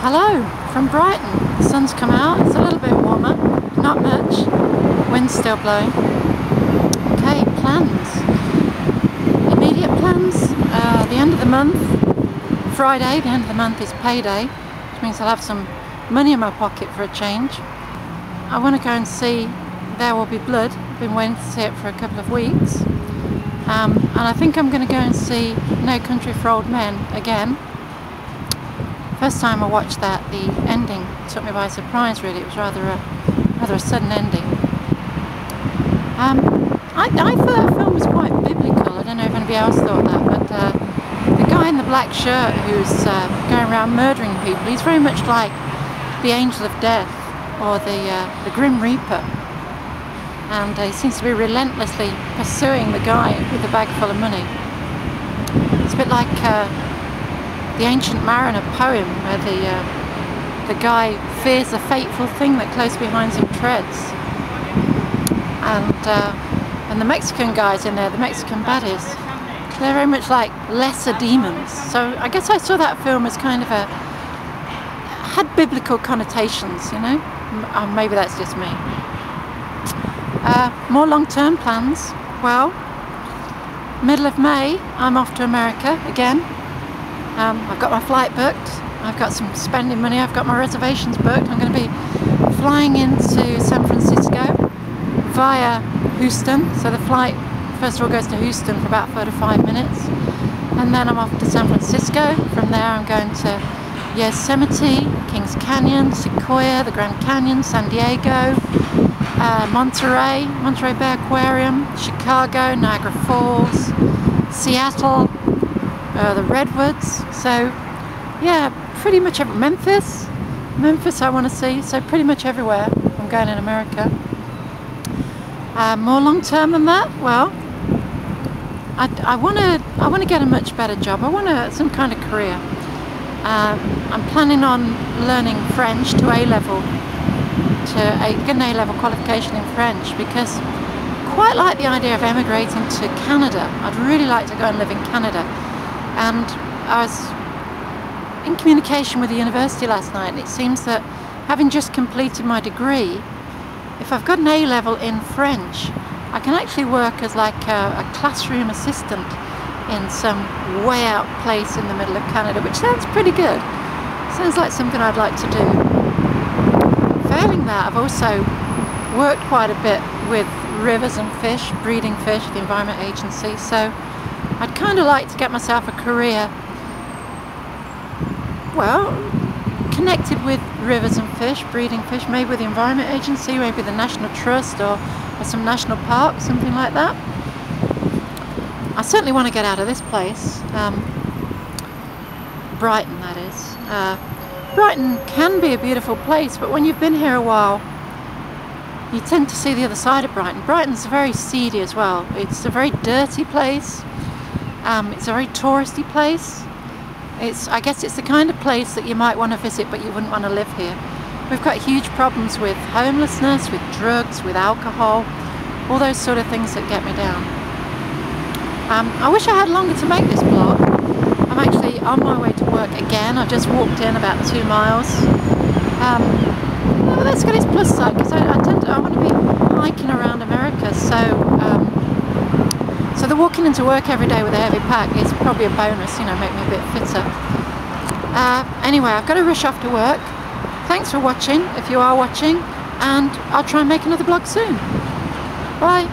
Hello from Brighton. The sun's come out, it's a little bit warmer, not much, wind's still blowing. Okay, plans. Immediate plans, the end of the month, Friday, the end of the month is payday, which means I'll have some money in my pocket for a change. I want to go and see There Will Be Blood. I've been waiting to see it for a couple of weeks. And I think I'm going to go and see No Country for Old Men again. First time I watched that, the ending took me by surprise really. It was rather a sudden ending. I thought that film was quite biblical. I don't know if anybody else thought that, but the guy in the black shirt who's going around murdering people, he's very much like the Angel of Death or the Grim Reaper. And he seems to be relentlessly pursuing the guy with the bag full of money. It's a bit like the Ancient Mariner poem, where the guy fears the fateful thing that close behind him treads. And the Mexican guys in there, the Mexican baddies, they're very much like lesser demons. So I guess I saw that film as kind of had biblical connotations, you know? Maybe that's just me. More long-term plans. Well, middle of May, I'm off to America again. I've got my flight booked, I've got some spending money, I've got my reservations booked. I'm going to be flying into San Francisco via Houston. So the flight first of all goes to Houston for about 35 minutes. And then I'm off to San Francisco. From there I'm going to Yosemite, Kings Canyon, Sequoia, the Grand Canyon, San Diego, Monterey Bay Aquarium, Chicago, Niagara Falls, Seattle, the Redwoods. So yeah, pretty much Memphis I want to see. So pretty much everywhere I'm going in America. More long term than that, well, I want to get a much better job. I want some kind of career. I'm planning on learning French to A-level, get an A-level qualification in French, because I quite like the idea of emigrating to Canada. I'd really like to go and live in Canada. And I was in communication with the university last night, and it seems that having just completed my degree, if I've got an A-level in French, I can actually work as like a classroom assistant in some way out place in the middle of Canada, which sounds pretty good. Sounds like something I'd like to do. Failing that, I've also worked quite a bit with rivers and fish, breeding fish, the Environment Agency, so I'd kind of like to get myself a career, well, connected with rivers and fish, breeding fish, maybe with the Environment Agency, maybe the National Trust or some national park, something like that. I certainly want to get out of this place, Brighton that is. Brighton can be a beautiful place, but when you've been here a while, you tend to see the other side of Brighton. Brighton's very seedy as well. It's a very dirty place. It's a very touristy place. I guess it's the kind of place that you might want to visit, but you wouldn't want to live here. We've got huge problems with homelessness, with drugs, with alcohol, all those sort of things that get me down. I wish I had longer to make this vlog. I'm actually on my way to work again. I've just walked in about 2 miles. Well, that's got its plus side, because I want to be hiking around America, so the walking into work every day with a heavy pack is probably a bonus, you know, make me a bit fitter. Anyway, I've got to rush off to work. Thanks for watching, if you are watching, and I'll try and make another vlog soon. Bye!